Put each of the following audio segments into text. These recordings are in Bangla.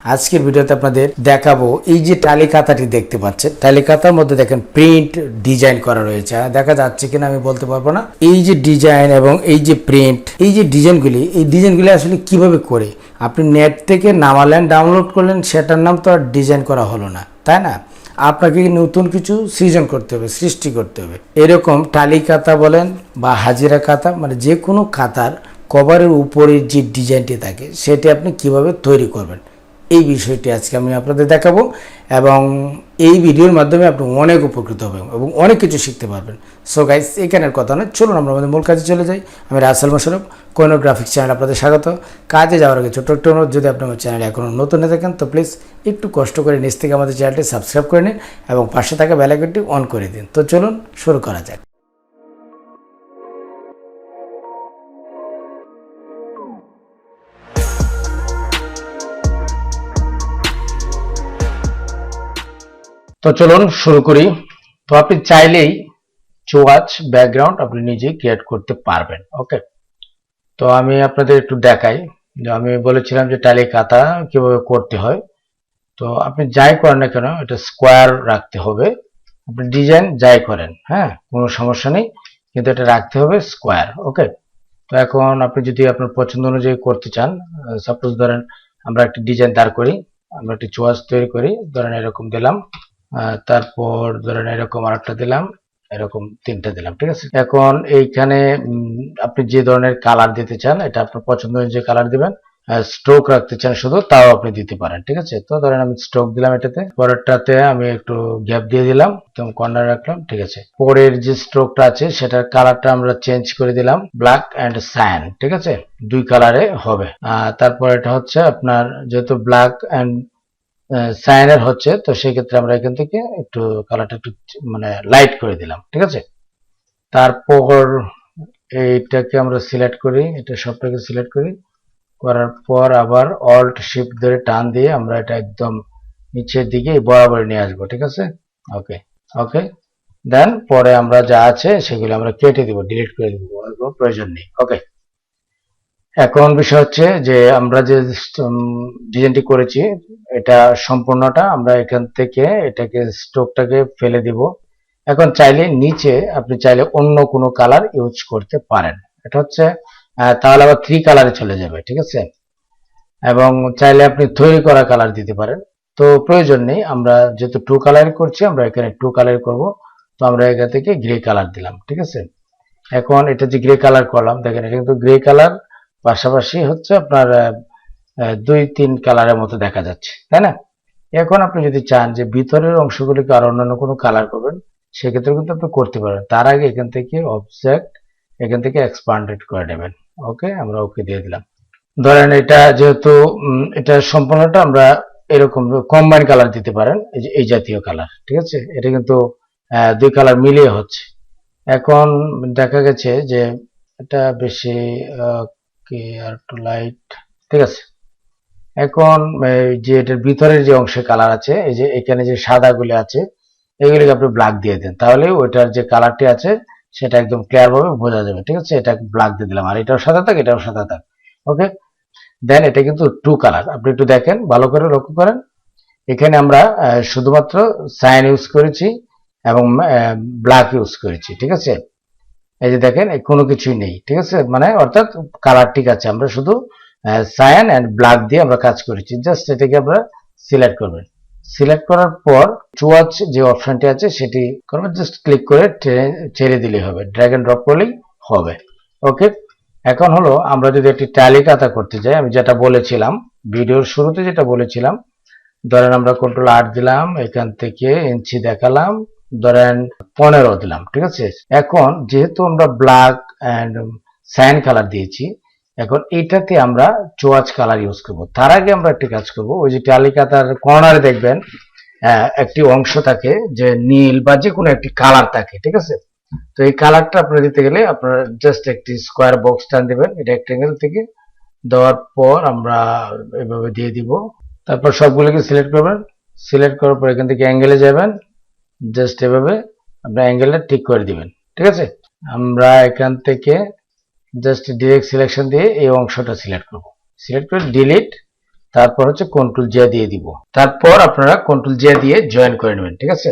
আজকের ভিডিওতে আপনাদের দেখাবো এই যে টালি খাতাটি দেখতে পাচ্ছেন, টালি খাতার মধ্যে দেখেন প্রিন্ট ডিজাইন করা রয়েছে। দেখা যাচ্ছে কিনা আমি বলতে পারবো না। এই যে ডিজাইন এবং এই যে প্রিন্ট, এই যে ডিজাইনগুলি আসলে কিভাবে করে আপনি নেট থেকে নামালেন, ডাউনলোড করলেন, সেটার নাম তো আর ডিজাইন করা হলো না, তাই না? আপনাকে নতুন কিছু সৃজন করতে হবে, সৃষ্টি করতে হবে। এরকম টালি খাতা বলেন বা হাজিরা খাতা, মানে যে কোনো খাতার কভারের উপরে যে ডিজাইনটি থাকে সেটি আপনি কিভাবে তৈরি করবেন, এই বিষয়টি আজকে আমি আপনাদের দেখাবো এবং এই ভিডিওর মাধ্যমে আপনি অনেক উপকৃত হবেন এবং অনেক কিছু শিখতে পারবেন। সো গাইস, এখানের কথা নয়, চলুন আমরা আমাদের মূল কাজে চলে যাই। আমি রাসেল মোশাররফ, কোহিনূর গ্রাফিক্স চ্যানেল আপনাদের স্বাগত। কাজে যাওয়ার আগে ছোট্ট একটু অনুরোধ, যদি আপনি আমার চ্যানেলে এখনও নতুন হয়ে থাকেন তো প্লিজ একটু কষ্ট করে নিচ থেকে আমাদের চ্যানেলটি সাবস্ক্রাইব করে নিন এবং পাশে থাকা বেল আইকনটি অন করে দিন। তো চলুন শুরু করা যাক। তো চলুন শুরু করি। তো আপনি চাইলেই চোয়াচ ব্যাকগ্রাউন্ড আপনি নিজেই ক্রিয়েট করতে পারবেন। ওকে, তো আমি আপনাদের একটু দেখাই যে আমি বলেছিলাম যে টালি খাতা কিভাবে করতে হয়। তো আপনি যাই করেন না কেন এটা স্কোয়ার রাখতে হবে। আপনি ডিজাইন যাই করেন, হ্যাঁ, কোনো সমস্যা নেই, কিন্তু এটা রাখতে হবে স্কোয়ার। ওকে, তো এখন আপনি যদি আপনার পছন্দ অনুযায়ী করতে চান, সাপোজ ধরেন আমরা একটি ডিজাইন দাঁড় করি, আমরা একটি চোয়াচ তৈরি করি, ধরেন এরকম দিলাম, তারপর ধরেন এরকম আরেকটা দিলাম, এরকম তিনটা দিলাম, ঠিক আছে। এখন এইখানে আপনি যে ধরনের কালার দিতে চান এটা আপনার পছন্দ অনুযায়ী কালার দিবেন। স্ট্রোক রাখতে চান শুধু, তাও আপনি দিতে পারেন, ঠিক আছে। তো ধরেন আমি স্ট্রোক দিলাম এটাতে, পরেরটাতে আমি একটু গ্যাপ দিয়ে দিলাম, একদম কর্নার রাখলাম, ঠিক আছে। পরের যে স্ট্রোকটা আছে সেটার কালারটা আমরা চেঞ্জ করে দিলাম ব্ল্যাক অ্যান্ড সায়ান, ঠিক আছে, দুই কালারে হবে। তারপর এটা হচ্ছে আপনার যেহেতু ব্ল্যাক অ্যান্ড সায়ানের হচ্ছে, তো সেই ক্ষেত্রে আমরা এখান থেকে একটু কালারটা একটু মানে লাইট করে দিলাম, ঠিক আছে। তারপর এইটাকে আমরা সিলেক্ট করি, এটা সবটাকে সিলেক্ট করি, করার পর আবার অল্ট শিফট ধরে টান দিয়ে আমরা এটা একদম নিচের দিকে বরাবর নিয়ে আসবো, ঠিক আছে। ওকে ওকে, দেন পরে আমরা যা আছে সেগুলো আমরা কেটে দিব, ডিলিট করে দিব, কোনো প্রয়োজন নেই। ওকে, এখন বিষয় হচ্ছে যে আমরা যে ডিজাইনটি করেছি এটা সম্পূর্ণটা আমরা এখান থেকে এটাকে স্ট্রোকটাকে ফেলে দিব। এখন চাইলে নিচে আপনি চাইলে অন্য কোনো কালার ইউজ করতে পারেন, এটা হচ্ছে তাহলে আবার 3 কালারে চলে যাবে, ঠিক আছে। এবং চাইলে আপনি তৈরি করা কালার দিতে পারেন, তো প্রয়োজন নেই। আমরা যেহেতু 2 কালার করছি, আমরা এখানে 2 কালার করব, তো আমরা এখান থেকে গ্রে কালার দিলাম, ঠিক আছে। এখন এটা যে গ্রে কালার করলাম, দেখেন এটা কিন্তু গ্রে কালার পাশাপাশি হচ্ছে আপনার 2-3 কালারের মতো দেখা যাচ্ছে, তাই না? এখন আপনি যদি চান যে ভিতরের অংশগুলিকে আর অন্যান্য কোনো কালার করবেন, সেক্ষেত্রে কিন্তু আপনি করতে পারেন। তার আগে এখান থেকে অবজেক্ট, এখান থেকে এক্সপান্ডেড করে নেবেন। ওকে, আমরা ওকে দিয়ে দিলাম। ধরেন এটা যেহেতু এটা সম্পূর্ণটা আমরা এরকম কম্বাইন কালার দিতে পারেন, এই যে এই জাতীয় কালার, ঠিক আছে। এটা কিন্তু 2 কালার মিলিয়ে হচ্ছে। এখন দেখা গেছে যে এটা বেশি কি আর একটু লাইট, ঠিক আছে। এখন যে এটার ভিতরের যে অংশে কালার আছে, এই যে এখানে যে সাদাগুলি আছে এগুলিকে আপনি ব্ল্যাক দিয়ে দেন, তাহলে ওইটার যে কালারটি আছে সেটা একদম ক্লিয়ার ভাবে বোঝা যাবে, ঠিক আছে। এটা ব্ল্যাক দিয়ে দিলাম, আর এটাও সাদা থাক, এটাও সাদা থাক। ওকে, দেন এটা কিন্তু 2 কালার, আপনি একটু দেখেন, ভালো করে লক্ষ্য করেন। এখানে আমরা শুধুমাত্র সায়ান ইউজ করেছি এবং ব্ল্যাক ইউজ করেছি, ঠিক আছে। এই যে দেখেন কোনো কিছুই নেই, ঠিক আছে, মানে অর্থাৎ কালার ঠিক আছে, আমরা শুধু সায়ান এন্ড ব্ল্যাক দিয়ে আমরা কাজ করেছি। জাস্ট এটাকে আমরা সিলেক্ট করবেন, সিলেক্ট করার পর চুয়াচ যে অপশনটি আছে সেটি করবেন, জাস্ট ক্লিক করে ছেড়ে দিলেই হবে, ড্র্যাগ এন্ড ড্রপ করলেই হবে। ওকে, এখন হলো আমরা যদি একটি টালি খাতা করতে যাই, আমি যেটা বলেছিলাম ভিডিওর শুরুতে, যেটা বলেছিলাম, ধরেন আমরা কন্ট্রোল আর দিলাম, এখান থেকে ইঞ্চি দেখালাম, ধরেন 15 দিলাম, ঠিক আছে। এখন যেহেতু আমরা ব্ল্যাক অ্যান্ড স্যান্ড কালার দিয়েছি, এখন এটাতে আমরা চোয়াচ কালার ইউজ করব। তার আগে আমরা একটি কাজ করব, ওই যে টালি খাতার কর্নারে দেখবেন একটি অংশ থাকে যে নীল বা যে কোনো একটি কালার থাকে, ঠিক আছে। তো এই কালারটা আপনারা দিতে গেলে আপনারা জাস্ট একটি স্কোয়ার বক্স টান দেবেন রেক্টেঙ্গেল থেকে, দেওয়ার পর আমরা এভাবে দিয়ে দিব। তারপর সবগুলোকে সিলেক্ট করবেন, সিলেক্ট করার পর এখান থেকে অ্যাঙ্গেলে যাবেন, জাস্ট এভাবে আপনার অ্যাঙ্গেলটা ঠিক করে দিবেন, ঠিক আছে। আমরা এখান থেকে জাস্ট ডিরেক্ট সিলেকশন দিয়ে এই অংশটা সিলেক্ট করব, সিলেক্ট করে ডিলিট, তারপর হচ্ছে কন্ট্রোল জে দিয়ে দিব। তারপর আপনারা কন্ট্রোল জে দিয়ে জয়েন করে নেবেন, ঠিক আছে।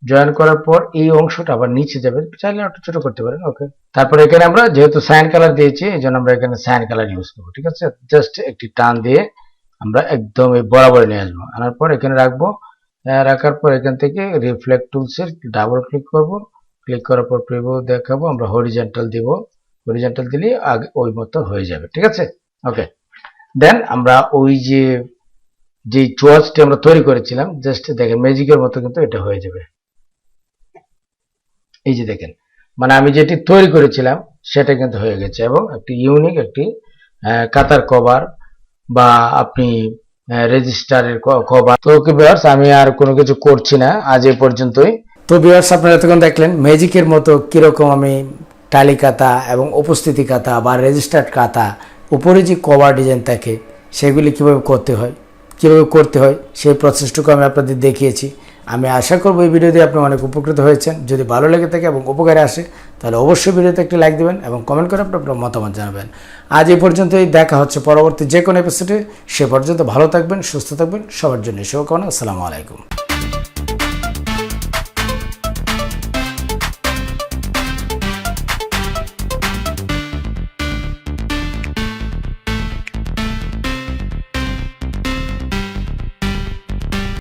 জয়েন করার পর এই অংশটা আবার নিচে যাবে, চাইলে একটু ছোট করতে পারেন, ওকে। তারপর এখানে আমরা যেহেতু সাইন কালার দিয়েছি এই জন্য আমরা এখানে সাইন কালার ইউজ করবো, ঠিক আছে। জাস্ট একটি টান দিয়ে আমরা একদম এই বরাবর নিয়ে আসবো, আনার পর এখানে রাখবো। রাখার পর এখান থেকে রিফ্লেক্ট টুলসের ডাবল ক্লিক করব, ক্লিক করার পর প্রিভিউ দেখাবো, আমরা হরিজন্টাল দিব, হরিজন্টাল দিলে আগে ওই মতো হয়ে যাবে, ঠিক আছে, ওকে। দেন আমরা ওই যে চোয়াচটি আমরা তৈরি করেছিলাম, জাস্ট দেখেন ম্যাজিকের মতো কিন্তু এটা হয়ে যাবে। এই যে দেখেন, মানে আমি যেটি তৈরি করেছিলাম সেটা কিন্তু হয়ে গেছে, এবং একটি ইউনিক একটি কাতার কভার বা আপনি রেজিস্টারের কভার। তো ওকে ভিউয়ার্স, আমি আর কোনো কিছু করছি না, আজ এই পর্যন্তই। তো ভিউয়ার্স, আপনারা এতক্ষণ দেখলেন ম্যাজিকের মতো কিরকম আমি টালি কাতা এবং উপস্থিতি কাতা বা রেজিস্টার্ড কাতা উপরে যে কভার ডিজাইন থাকে সেগুলি কীভাবে করতে হয় সেই প্রসেসটুকু আমি আপনাদের দেখিয়েছি। আমি আশা করব এই ভিডিও দিয়ে আপনি অনেক উপকৃত হয়েছেন। যদি ভালো লেগে থাকে এবং উপকারে আসে তাহলে অবশ্যই ভিডিওতে একটি লাইক দেবেন এবং কমেন্ট করে আপনার মতামত জানাবেন। আজ এই পর্যন্তই, দেখা হচ্ছে পরবর্তী যে কোনো এপিসোডে। সে পর্যন্ত ভালো থাকবেন, সুস্থ থাকবেন, সবার জন্য শুভকামনা। আসসালামু আলাইকুম।